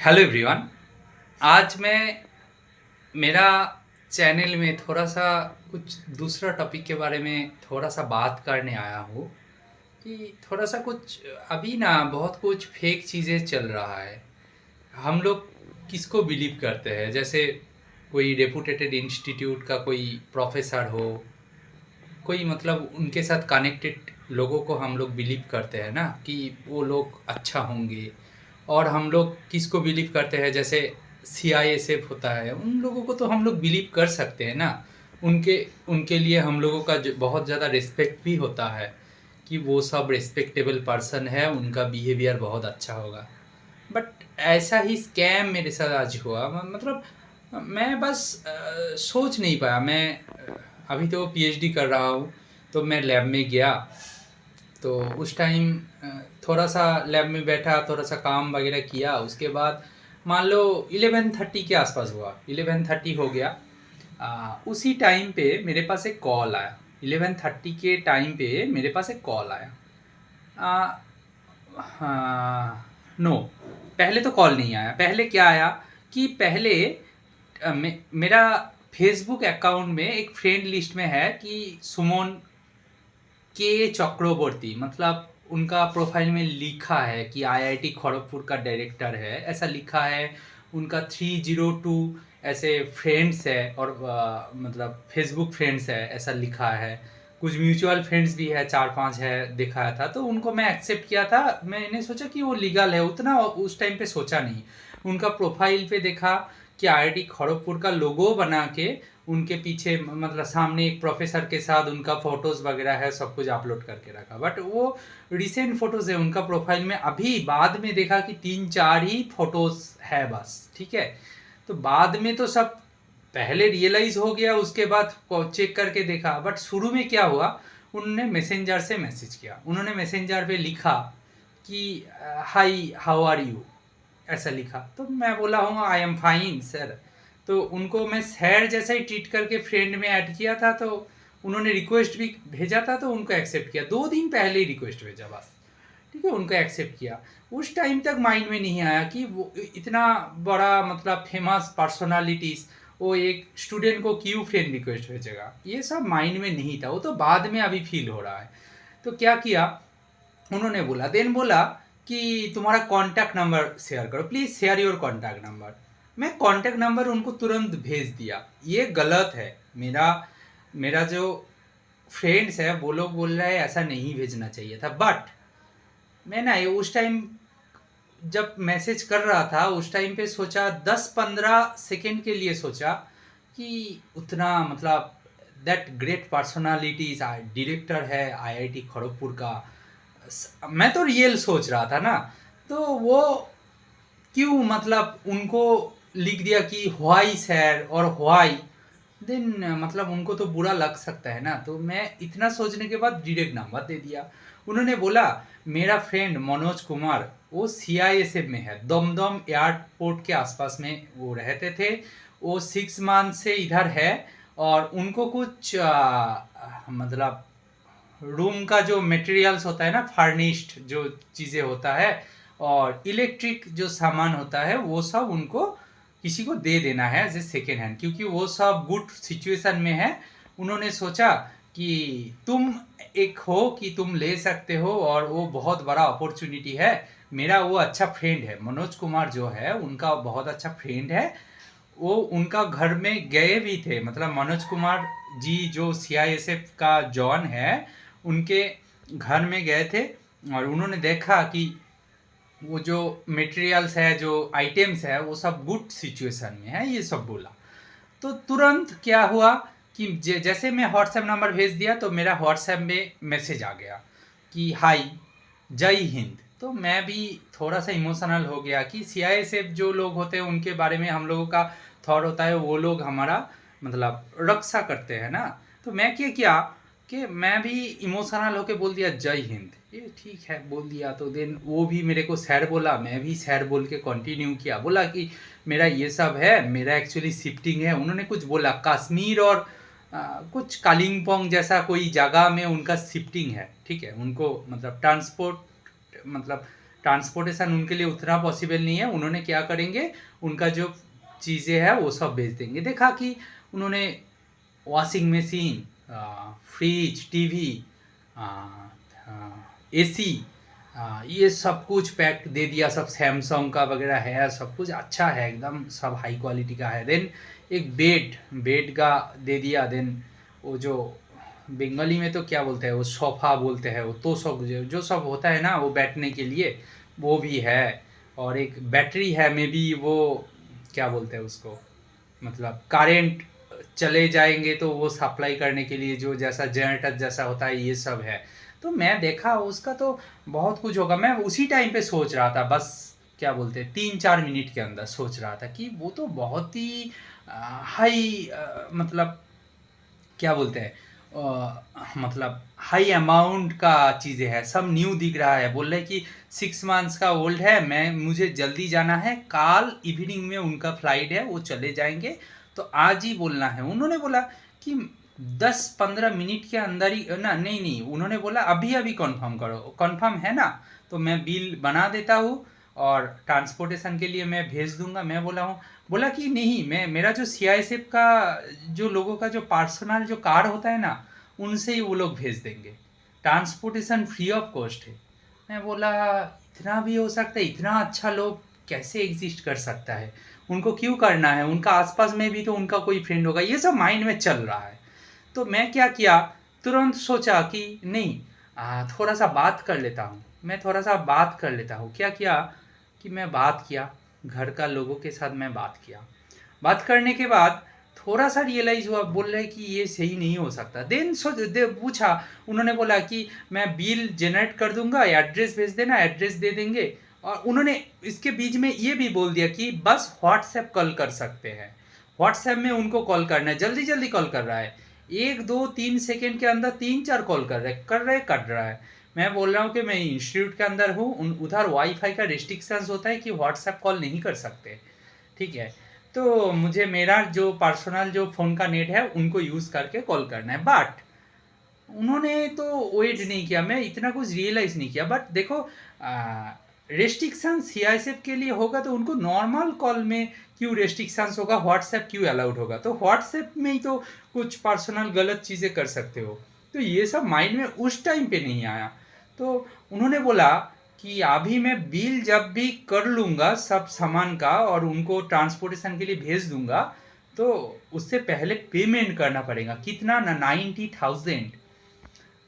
Hello everyone. आज मैं मेरा चैनल में थोड़ा सा कुछ दूसरा टॉपिक के बारे में थोड़ा सा बात करने आया हूँ कि थोड़ा सा कुछ अभी ना बहुत कुछ फेक चीज़ें चल रहा है। हम लोग किसको बिलीव करते हैं? जैसे कोई रेपुटेटेड इंस्टीट्यूट का कोई प्रोफेसर हो, कोई मतलब उनके साथ कनेक्टेड लोगों को हम लोग बिलीव करते हैं ना कि वो लोग अच्छा होंगे। और हम लोग किसको बिलीव करते हैं? जैसे सीआईएसएफ होता है, उन लोगों को तो हम लोग बिलीव कर सकते हैं ना। उनके उनके लिए हम लोगों का बहुत ज़्यादा रिस्पेक्ट भी होता है कि वो सब रिस्पेक्टेबल पर्सन है, उनका बिहेवियर बहुत अच्छा होगा। बट ऐसा ही स्कैम मेरे साथ आज हुआ। मतलब मैं बस सोच नहीं पाया। मैं अभी तो पीएचडी कर रहा हूँ, तो मैं लैब में गया। तो उस टाइम थोड़ा सा लैब में बैठा, थोड़ा सा काम वगैरह किया। उसके बाद मान लो 11:30 के आसपास हुआ, 11:30 हो गया। उसी टाइम पे मेरे पास एक कॉल आया। 11:30 के टाइम पे मेरे पास एक कॉल आया। आ, हाँ, नो, पहले तो कॉल नहीं आया। पहले क्या आया कि पहले मेरा फेसबुक अकाउंट में एक फ्रेंड लिस्ट में है कि सुमन के चक्रवर्ती, मतलब उनका प्रोफाइल में लिखा है कि आईआईटी खड़गपुर का डायरेक्टर है, ऐसा लिखा है। उनका 302 ऐसे फ्रेंड्स है, और मतलब फेसबुक फ्रेंड्स है ऐसा लिखा है। कुछ म्यूचुअल फ्रेंड्स भी है, 4-5 है, दिखाया था। तो उनको मैं एक्सेप्ट किया था। मैंने सोचा कि वो लीगल है, उतना उस टाइम पे सोचा नहीं। उनका प्रोफाइल पे देखा कि आईआईटी खड़गपुर का लोगो बना के उनके पीछे मतलब सामने एक प्रोफेसर के साथ उनका फोटोज वगैरह है, सब कुछ अपलोड करके रखा। बट वो रिसेंट फोटोज है उनका प्रोफाइल में। अभी बाद में देखा कि 3-4 ही फोटोज है बस, ठीक है। तो बाद में तो सब पहले रियलाइज हो गया, उसके बाद चेक करके देखा। बट शुरू में क्या हुआ, उन्होंने मैसेंजर से मैसेज किया। उन्होंने मैसेंजर पे लिखा कि हाई हाउ आर यू, ऐसा लिखा। तो मैं बोला हूँ आई एम फाइन सर। तो उनको मैं सर जैसा ही ट्रीट करके फ्रेंड में ऐड किया था। तो उन्होंने रिक्वेस्ट भी भेजा था, तो उनको एक्सेप्ट किया। 2 दिन पहले ही रिक्वेस्ट भेजा बस, ठीक है। उनको एक्सेप्ट किया। उस टाइम तक माइंड में नहीं आया कि वो इतना बड़ा मतलब फेमस पर्सनालिटीज वो एक स्टूडेंट को क्यों फ्रेंड रिक्वेस्ट भेजेगा, ये सब माइंड में नहीं था। वो तो बाद में अभी फील हो रहा है। तो क्या किया, उन्होंने बोला, देन बोला कि तुम्हारा कॉन्टैक्ट नंबर शेयर करो, please share your contact number. मैं कॉन्टैक्ट नंबर उनको तुरंत भेज दिया। ये गलत है। मेरा मेरा जो फ्रेंड्स है वो लोग बोल रहे हैं ऐसा नहीं भेजना चाहिए था। बट मैं ना ये उस टाइम जब मैसेज कर रहा था, उस टाइम पे सोचा 10-15 सेकेंड के लिए सोचा कि उतना मतलब दैट ग्रेट पर्सनालिटी डायरेक्टर है आईआईटी खड़गपुर का। मैं तो रियल सोच रहा था ना। तो वो क्यों मतलब उनको लिख दिया कि व्हाई सर और व्हाई, देन मतलब उनको तो बुरा लग सकता है ना। तो मैं इतना सोचने के बाद डायरेक्ट नंबर दे दिया। उन्होंने बोला मेरा फ्रेंड मनोज कुमार वो सीआईएसएफ में है, दमदम एयरपोर्ट के आसपास में वो रहते थे। वो 6 मंथ से इधर है। और उनको कुछ मतलब रूम का जो मटेरियल्स होता है ना, फर्निश्ड जो चीज़ें होता है, और इलेक्ट्रिक जो सामान होता है, वो सब उनको किसी को दे देना है एज ए सेकेंड हैंड, क्योंकि वो सब गुड सिचुएशन में है। उन्होंने सोचा कि तुम एक हो कि तुम ले सकते हो, और वो बहुत बड़ा अपॉर्चुनिटी है। मेरा वो अच्छा फ्रेंड है मनोज कुमार जो है, उनका बहुत अच्छा फ्रेंड है। वो उनका घर में गए भी थे, मतलब मनोज कुमार जी जो सीआईएसएफ का जॉन है, उनके घर में गए थे। और उन्होंने देखा कि वो जो मटेरियल्स है, जो आइटम्स है, वो सब गुड सिचुएशन में है, ये सब बोला। तो तुरंत क्या हुआ कि जैसे मैं व्हाट्सएप नंबर भेज दिया, तो मेरा व्हाट्सएप में मैसेज आ गया कि हाय जय हिंद। तो मैं भी थोड़ा सा इमोशनल हो गया कि सीआईएसएफ जो लोग होते हैं उनके बारे में हम लोगों का थॉट होता है, वो लोग हमारा मतलब रक्षा करते हैं ना। तो मैं क्या किया कि मैं भी इमोशनल होके बोल दिया जय हिंद। ये ठीक है बोल दिया। तो देन वो भी मेरे को सैर बोला, मैं भी सैर बोल के कंटिन्यू किया। बोला कि मेरा ये सब है, मेरा एक्चुअली शिफ्टिंग है। उन्होंने कुछ बोला कश्मीर और कुछ कालिम्पोंग जैसा कोई जगह में उनका शिफ्टिंग है, ठीक है। उनको मतलब ट्रांसपोर्ट मतलब ट्रांसपोर्टेशन उनके लिए उतना पॉसिबल नहीं है, उन्होंने क्या करेंगे, उनका जो चीज़ें हैं वो सब भेज देंगे। देखा कि उन्होंने washing machine, fridge, TV, AC, ये सब कुछ पैक दे दिया, सब सैमसंग का वगैरह है, सब कुछ अच्छा है एकदम, सब हाई क्वालिटी का है। देन एक बेड बेड का दे दिया। देन वो जो बंगाली में तो क्या बोलते हैं, वो सोफा बोलते हैं, वो तो सब जो सब होता है ना वो बैठने के लिए, वो भी है। और एक बैटरी है, मे बी वो क्या बोलते हैं उसको, मतलब करेंट चले जाएंगे तो वो सप्लाई करने के लिए जो जैसा जनरेटर जैसा होता है, ये सब है। तो मैं देखा उसका तो बहुत कुछ होगा। मैं उसी टाइम पे सोच रहा था, बस क्या बोलते हैं 3-4 मिनट के अंदर सोच रहा था कि वो तो बहुत ही हाई, मतलब क्या बोलते हैं, मतलब हाई अमाउंट का चीज़ें है, सब न्यू दिख रहा है। बोल रहे कि 6 मंथ्स का ओल्ड है, मुझे जल्दी जाना है, कल इवनिंग में उनका फ्लाइट है, वो चले जाएंगे, तो आज ही बोलना है। उन्होंने बोला कि 10-15 मिनट के अंदर ही ना, नहीं नहीं, उन्होंने बोला अभी अभी कंफर्म करो, कंफर्म है ना, तो मैं बिल बना देता हूँ और ट्रांसपोर्टेशन के लिए मैं भेज दूंगा। मैं बोला हूँ, बोला कि नहीं, मैं मेरा जो सीआईएसएफ का जो लोगों का जो पर्सनल जो कार होता है ना, उनसे ही वो लोग भेज देंगे, ट्रांसपोर्टेशन फ्री ऑफ कॉस्ट है। मैं बोला इतना भी हो सकता है, इतना अच्छा लोग कैसे एग्जिस्ट कर सकता है, उनको क्यों करना है, उनका आसपास में भी तो उनका कोई फ्रेंड होगा, ये सब माइंड में चल रहा है। तो मैं क्या किया, तुरंत सोचा कि नहीं, थोड़ा सा बात कर लेता हूँ, मैं थोड़ा सा बात कर लेता हूँ। क्या किया कि मैं बात किया, घर का लोगों के साथ मैं बात किया। बात करने के बाद थोड़ा सा रियलाइज हुआ, बोल रहे कि ये सही नहीं हो सकता। देन पूछा, उन्होंने बोला कि मैं बिल जनरेट कर दूंगा, एड्रेस भेज देना, एड्रेस दे देंगे। और उन्होंने इसके बीच में ये भी बोल दिया कि बस व्हाट्सएप कॉल कर सकते हैं, व्हाट्सएप में उनको कॉल करना है, जल्दी जल्दी कॉल कर रहा है, 1-2-3 सेकेंड के अंदर 3-4 कॉल कट रहा है। मैं बोल रहा हूँ कि मैं इंस्टीट्यूट के अंदर हूँ, उधर वाईफाई का रिस्ट्रिक्शंस होता है कि व्हाट्सएप कॉल नहीं कर सकते, ठीक है। तो मुझे मेरा जो पर्सनल जो फ़ोन का नेट है उनको यूज़ करके कॉल करना है। बट उन्होंने तो वेट नहीं किया, मैं इतना कुछ रियलाइज़ नहीं किया। बट देखो, रेस्ट्रिक्शन सीआईएसएफ के लिए होगा तो उनको नॉर्मल कॉल में क्यों रेस्ट्रिक्शंस होगा, व्हाट्सएप क्यों अलाउड होगा, तो व्हाट्सएप में ही तो कुछ पर्सनल गलत चीज़ें कर सकते हो। तो ये सब माइंड में उस टाइम पे नहीं आया। तो उन्होंने बोला कि अभी मैं बिल जब भी कर लूँगा सब सामान का और उनको ट्रांसपोर्टेशन के लिए भेज दूंगा, तो उससे पहले पेमेंट करना पड़ेगा, कितना ना, 90,000।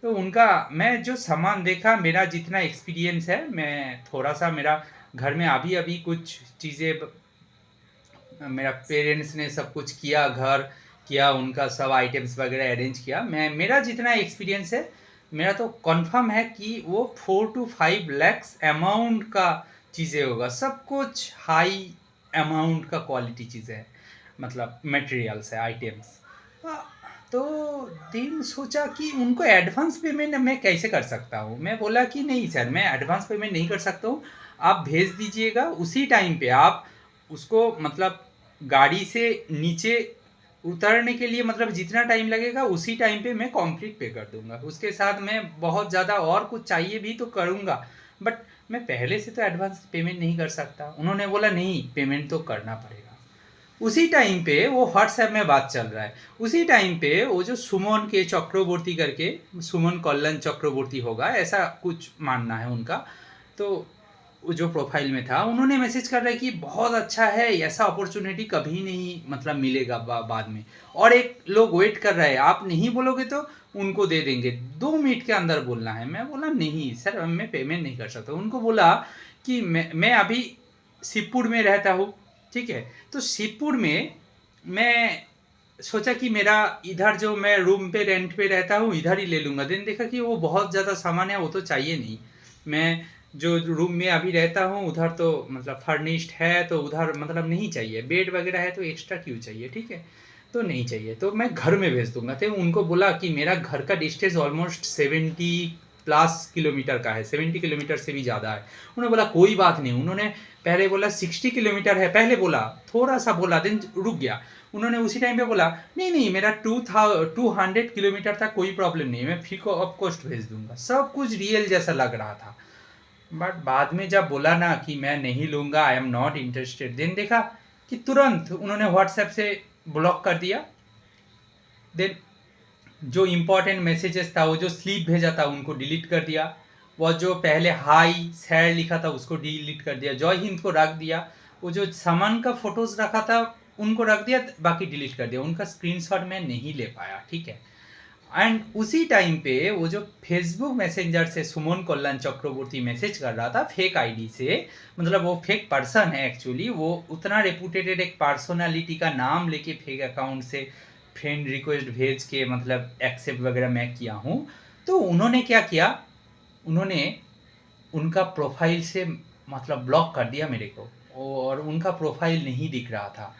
तो उनका मैं जो सामान देखा, मेरा जितना एक्सपीरियंस है, मैं थोड़ा सा मेरा घर में अभी अभी कुछ चीज़ें मेरा पेरेंट्स ने सब कुछ किया, घर किया, उनका सब आइटम्स वगैरह अरेंज किया। मेरा जितना एक्सपीरियंस है, मेरा तो कंफर्म है कि वो 4 to 5 lakhs अमाउंट का चीज़ें होगा, सब कुछ हाई अमाउंट का क्वालिटी चीज़ें है, मतलब मटेरियल्स है, आइटम्स। तो दिन सोचा कि उनको एडवांस पेमेंट मैं कैसे कर सकता हूँ। मैं बोला कि नहीं सर, मैं एडवांस पेमेंट नहीं कर सकता हूँ, आप भेज दीजिएगा उसी टाइम पे। आप उसको मतलब गाड़ी से नीचे उतरने के लिए मतलब जितना टाइम लगेगा उसी टाइम पे मैं कंप्लीट पे कर दूंगा, उसके साथ मैं बहुत ज़्यादा और कुछ चाहिए भी तो करूँगा, बट मैं पहले से तो एडवांस पेमेंट नहीं कर सकता। उन्होंने बोला नहीं, पेमेंट तो करना पड़ेगा। उसी टाइम पे वो व्हाट्सएप में बात चल रहा है, उसी टाइम पे वो जो सुमन के चक्रवर्ती करके, सुमन कल्याण चक्रवर्ती होगा ऐसा कुछ मानना है उनका, तो वो जो प्रोफाइल में था, उन्होंने मैसेज कर रहा है कि बहुत अच्छा है, ऐसा अपॉर्चुनिटी कभी नहीं मतलब मिलेगा बाद में, और एक लोग वेट कर रहे हैं, आप नहीं बोलोगे तो उनको दे देंगे, 2 मिनट के अंदर बोलना है। मैं बोला नहीं सर, मैं पेमेंट नहीं कर सकता। उनको बोला कि मैं अभी शिवपुर में रहता हूँ, ठीक है, तो शिवपुर में मैं सोचा कि मेरा इधर जो मैं रूम पे रेंट पे रहता हूँ इधर ही ले लूँगा। देन देखा कि वो बहुत ज़्यादा सामान है, वो तो चाहिए नहीं। मैं जो रूम में अभी रहता हूँ उधर तो मतलब फर्निश्ड है, तो उधर मतलब नहीं चाहिए, बेड वगैरह है तो एक्स्ट्रा क्यों चाहिए, ठीक है, तो नहीं चाहिए, तो मैं घर में भेज दूंगा। तो उनको बोला कि मेरा घर का डिस्टेंस ऑलमोस्ट 70+ किलोमीटर का है, 70 किलोमीटर से भी ज़्यादा है। उन्होंने बोला कोई बात नहीं, उन्होंने पहले बोला 60 किलोमीटर है, पहले बोला थोड़ा सा बोला, देन रुक गया। उन्होंने उसी टाइम पे बोला नहीं नहीं, मेरा 200 किलोमीटर तक कोई प्रॉब्लम नहीं है, मैं फ्री ऑफ कॉस्ट भेज दूंगा। सब कुछ रियल जैसा लग रहा था। बट बाद में जब बोला ना कि मैं नहीं लूँगा, I am not interested, then देखा कि तुरंत उन्होंने व्हाट्सएप से ब्लॉक कर दिया। देन जो इम्पोर्टेंट मैसेजेस था, वो जो स्लीप भेजा था उनको डिलीट कर दिया। वो जो पहले हाई सैड लिखा था उसको डिलीट कर दिया, जय हिंद को रख दिया। वो जो सामान का फोटोज रखा था उनको रख दिया, बाकी डिलीट कर दिया। उनका स्क्रीनशॉट मैं नहीं ले पाया, ठीक है। एंड उसी टाइम पे वो जो फेसबुक मैसेंजर से सुमन कल्याण चक्रवर्ती मैसेज कर रहा था फेक आईडी से, मतलब वो फेक पर्सन है एक्चुअली, वो उतना रेपुटेटेड एक पर्सनालिटी का नाम लेके फेक अकाउंट से फ्रेंड रिक्वेस्ट भेज के मतलब एक्सेप्ट वगैरह मैं किया हूँ। तो उन्होंने क्या किया, उन्होंने उनका प्रोफाइल से मतलब ब्लॉक कर दिया मेरे को, और उनका प्रोफाइल नहीं दिख रहा था।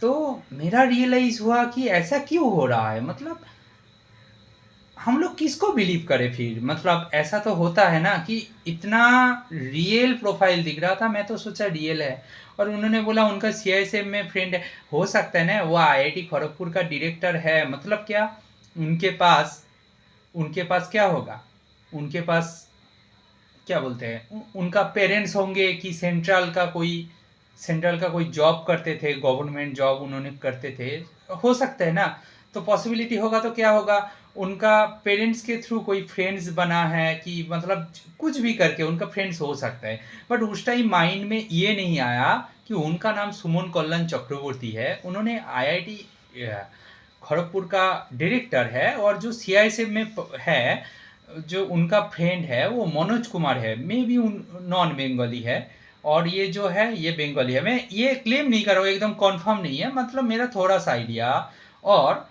तो मेरा रियलाइज हुआ कि ऐसा क्यों हो रहा है, मतलब हम लोग किसको बिलीव करें फिर। मतलब ऐसा तो होता है ना कि इतना रियल प्रोफाइल दिख रहा था, मैं तो सोचा रियल है। और उन्होंने बोला उनका सीआईएसएफ में फ्रेंड है, हो सकता है ना वो आईआईटी खड़गपुर का डायरेक्टर है, मतलब क्या उनके पास उनके पास क्या होगा, उनके पास क्या बोलते हैं उनका पेरेंट्स होंगे कि सेंट्रल का कोई जॉब करते थे, गवर्नमेंट जॉब उन्होंने करते थे, हो सकता है ना। तो पॉसिबिलिटी होगा तो क्या होगा, उनका पेरेंट्स के थ्रू कोई फ्रेंड्स बना है कि मतलब कुछ भी करके उनका फ्रेंड्स हो सकता है। बट उस टाइम माइंड में ये नहीं आया कि उनका नाम सुमन कल्याण चक्रवर्ती है, उन्होंने आईआईटी खड़गपुर का डायरेक्टर है, और जो सीआईएसएफ में है जो उनका फ्रेंड है वो मनोज कुमार है, मे बी उन नॉन बंगाली है, और ये जो है ये बंगाली है। मैं ये क्लेम नहीं कर रहा हूँ, एकदम कंफर्म नहीं है, मतलब मेरा थोड़ा सा आइडिया। और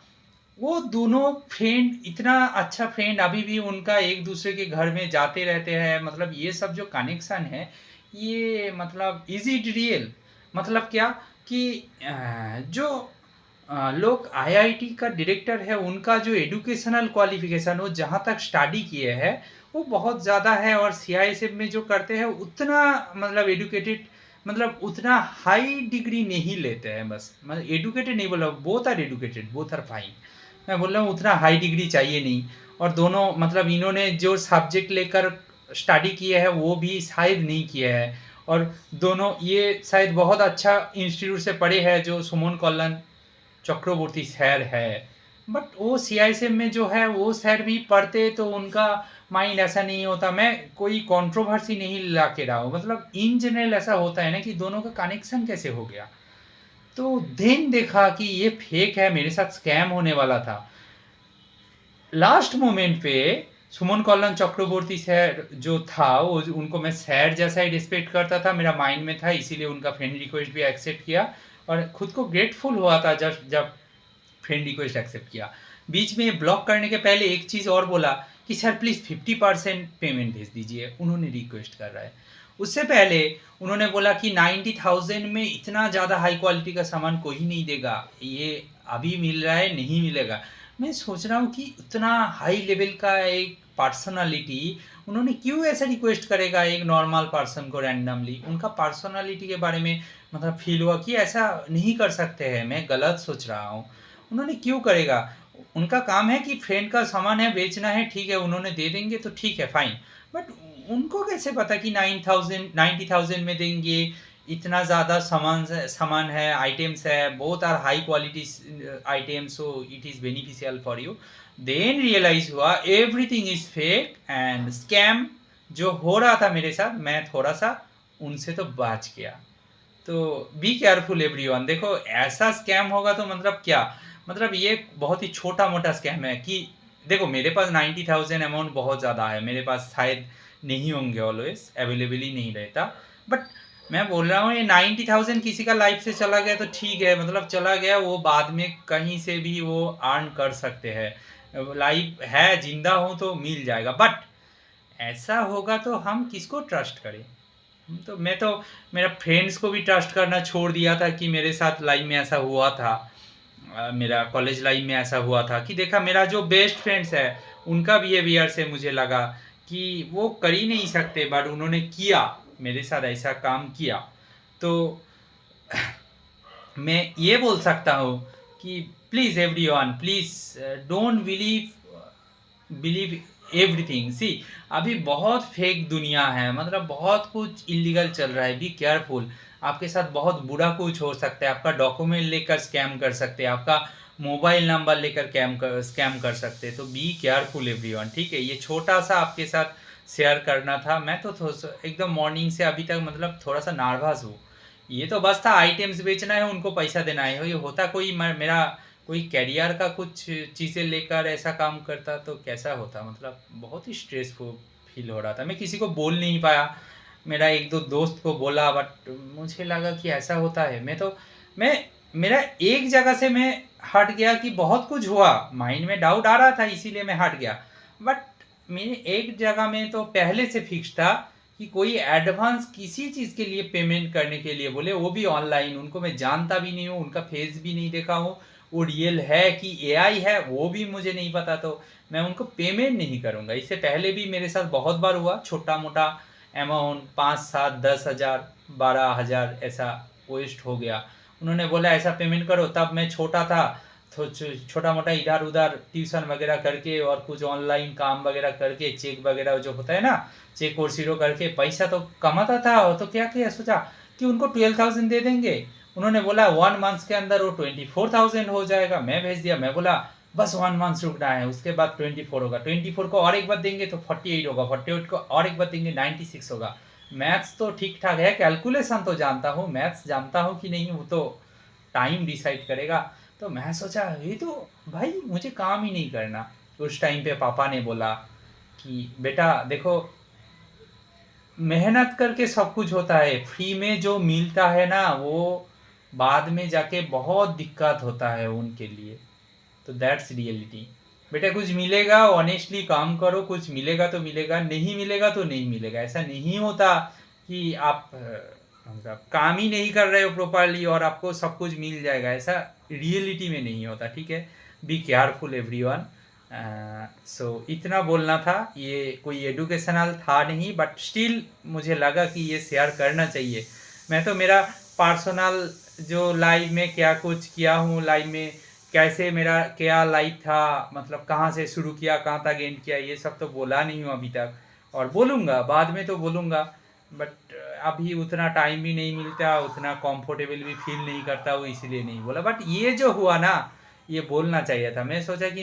वो दोनों फ्रेंड इतना अच्छा फ्रेंड, अभी भी उनका एक दूसरे के घर में जाते रहते हैं, मतलब ये सब जो कनेक्शन है ये मतलब इज इट रियल, मतलब क्या कि जो लोग आईआईटी का डायरेक्टर है उनका जो एजुकेशनल क्वालिफिकेशन वो जहाँ तक स्टडी किए हैं वो बहुत ज़्यादा है, और सीआईएसएफ में जो करते हैं उतना मतलब एडुकेटेड, मतलब उतना हाई डिग्री नहीं लेते हैं, बस मतलब एडुकेटेड नहीं बोला, both are educated, both are fine, मैं बोल रहा हूँ उतना हाई डिग्री चाहिए नहीं। और दोनों मतलब इन्होंने जो सब्जेक्ट लेकर स्टडी किए हैं वो भी शायद नहीं किए हैं, और दोनों ये शायद बहुत अच्छा इंस्टीट्यूट से पढ़े हैं जो सुमन कल्याण चक्रवर्ती सर है। बट वो सीआईएसएम में जो है वो सर भी पढ़ते तो उनका माइंड ऐसा नहीं होता। मैं कोई कंट्रोवर्सी नहीं ला के रहा हूँ, मतलब इन जनरल ऐसा होता है ना कि दोनों का कनेक्शन कैसे हो गया। तो देन देखा कि ये फेक है, मेरे साथ स्कैम होने वाला था। लास्ट मोमेंट पे सुमन कल्याण चक्रवर्ती सर जो था वो उनको मैं सर जैसा ही रिस्पेक्ट करता था, मेरा माइंड में था, इसीलिए उनका फ्रेंड रिक्वेस्ट भी एक्सेप्ट किया, और खुद को ग्रेटफुल हुआ था जब जब फ्रेंड रिक्वेस्ट एक्सेप्ट किया। बीच में ब्लॉक करने के पहले एक चीज़ और बोला कि सर प्लीज़ 50% पेमेंट भेज दीजिए, उन्होंने रिक्वेस्ट कर रहा है। उससे पहले उन्होंने बोला कि 90,000 में इतना ज़्यादा हाई क्वालिटी का सामान कोई नहीं देगा, ये अभी मिल रहा है नहीं मिलेगा। मैं सोच रहा हूँ कि उतना हाई लेवल का एक पर्सनालिटी उन्होंने क्यों ऐसा रिक्वेस्ट करेगा एक नॉर्मल पर्सन को रैंडमली। उनका पर्सनालिटी के बारे में मतलब फील हुआ कि ऐसा नहीं कर सकते हैं, मैं गलत सोच रहा हूँ, उन्होंने क्यों करेगा। उनका काम है कि फ्रेंड का सामान है बेचना है, ठीक है उन्होंने दे देंगे तो ठीक है फाइन। बट उनको कैसे पता कि 90,000 में देंगे, इतना ज़्यादा सामान है, आइटम्स है, both are high quality items, so it is beneficial for you. Then realize हुआ everything is fake and scam जो हो रहा था मेरे साथ, मैं थोड़ा सा उनसे तो बच गया। तो बी केयरफुल एवरीवन। देखो ऐसा स्कैम होगा तो मतलब क्या, मतलब ये बहुत ही छोटा मोटा स्कैम है कि देखो मेरे पास 90,000 अमाउंट बहुत ज़्यादा है, मेरे पास शायद नहीं होंगे, ऑलवेज अवेलेबल ही नहीं रहता। बट मैं बोल रहा हूँ ये 90,000 किसी का लाइफ से चला गया तो ठीक है, मतलब चला गया, वो बाद में कहीं से भी वो अर्न कर सकते हैं, लाइफ है, जिंदा हूँ तो मिल जाएगा। बट ऐसा होगा तो हम किसको ट्रस्ट करें। तो मैं तो मेरा फ्रेंड्स को भी ट्रस्ट करना छोड़ दिया था कि मेरे साथ लाइफ में ऐसा हुआ था, मेरा कॉलेज लाइफ में ऐसा हुआ था कि देखा मेरा जो बेस्ट फ्रेंड्स है उनका बिहेवियर से मुझे लगा कि वो कर ही नहीं सकते, बट उन्होंने किया, मेरे साथ ऐसा काम किया। तो मैं ये बोल सकता हूँ कि please everyone, please don't believe believe everything see. अभी बहुत फेक दुनिया है, मतलब बहुत कुछ इलीगल चल रहा है, बी केयरफुल। आपके साथ बहुत बुरा कुछ हो सकता है, आपका डॉक्यूमेंट लेकर स्कैम कर सकते हैं, आपका मोबाइल नंबर लेकर स्कैम कर सकते हैं। तो बी केयरफुल एवरीवन, ठीक है। ये छोटा सा आपके साथ शेयर करना था। मैं तो एकदम मॉर्निंग से अभी तक मतलब थोड़ा सा नर्वस हूँ। ये तो बस था, आइटम्स बेचना है, उनको पैसा देना है। ये होता कोई मेरा कोई करियर का कुछ चीज़ें लेकर ऐसा काम करता तो कैसा होता, मतलब बहुत ही स्ट्रेसफुल फील हो रहा था। मैं किसी को बोल नहीं पाया, मेरा एक दो दोस्त को बोला, बट मुझे लगा कि ऐसा होता है। मैं मेरा एक जगह से मैं हट गया कि बहुत कुछ हुआ, माइंड में डाउट आ रहा था इसीलिए मैं हट गया। बट मेरे एक जगह में तो पहले से फिक्स था कि कोई एडवांस किसी चीज़ के लिए पेमेंट करने के लिए बोले, वो भी ऑनलाइन, उनको मैं जानता भी नहीं हूँ, उनका फेस भी नहीं देखा हूँ, वो रियल है कि एआई है वो भी मुझे नहीं पता, तो मैं उनको पेमेंट नहीं करूँगा। इससे पहले भी मेरे साथ बहुत बार हुआ, छोटा मोटा अमाउंट 5 7 10 हज़ार 12 हज़ार ऐसा वेस्ट हो गया। उन्होंने बोला ऐसा पेमेंट करो, तब मैं छोटा था, तो छोटा मोटा इधर उधर ट्यूशन वगैरह करके और कुछ ऑनलाइन काम वगैरह करके, चेक वगैरह जो होता है ना, चेक और जीरो करके पैसा तो कमाता था। तो क्या किया, सोचा कि उनको 12,000 दे देंगे। उन्होंने बोला 1 मंथ के अंदर वो 24,000 हो जाएगा। मैं भेज दिया, मैं बोला बस 1 मंथ रुकना है, उसके बाद 24 होगा, 24 को और एक बार देंगे तो 48 होगा, 48 को और एक बार देंगे 96 होगा। मैथ्स तो ठीक ठाक है, कैलकुलेशन तो जानता हूँ, मैथ्स जानता हूँ कि नहीं वो तो टाइम डिसाइड करेगा। तो मैं सोचा ये तो भाई मुझे काम ही नहीं करना। उस टाइम पे पापा ने बोला कि बेटा देखो, मेहनत करके सब कुछ होता है, फ्री में जो मिलता है ना वो बाद में जाके बहुत दिक्कत होता है उनके लिए। तो दैट्स रियलिटी। बेटा कुछ मिलेगा ऑनेस्टली काम करो, कुछ मिलेगा तो मिलेगा, नहीं मिलेगा तो नहीं मिलेगा। ऐसा नहीं होता कि आप मतलब काम ही नहीं कर रहे हो प्रॉपरली और आपको सब कुछ मिल जाएगा, ऐसा रियलिटी में नहीं होता, ठीक है। Be careful everyone. सो इतना बोलना था, ये कोई एडुकेशनल था नहीं, बट स्टिल मुझे लगा कि ये शेयर करना चाहिए। मैं तो मेरा पर्सनल जो लाइफ में क्या कुछ किया हूँ, लाइफ में कैसे मेरा क्या लाइफ था, मतलब कहाँ से शुरू किया कहाँ तक एंड किया, ये सब तो बोला नहीं हूँ अभी तक, और बोलूँगा बाद में तो बोलूँगा। बट अभी उतना टाइम भी नहीं मिलता, उतना कंफर्टेबल भी फील नहीं करता हूँ, इसीलिए नहीं बोला। बट ये जो हुआ ना, ये बोलना चाहिए था। मैं सोचा कि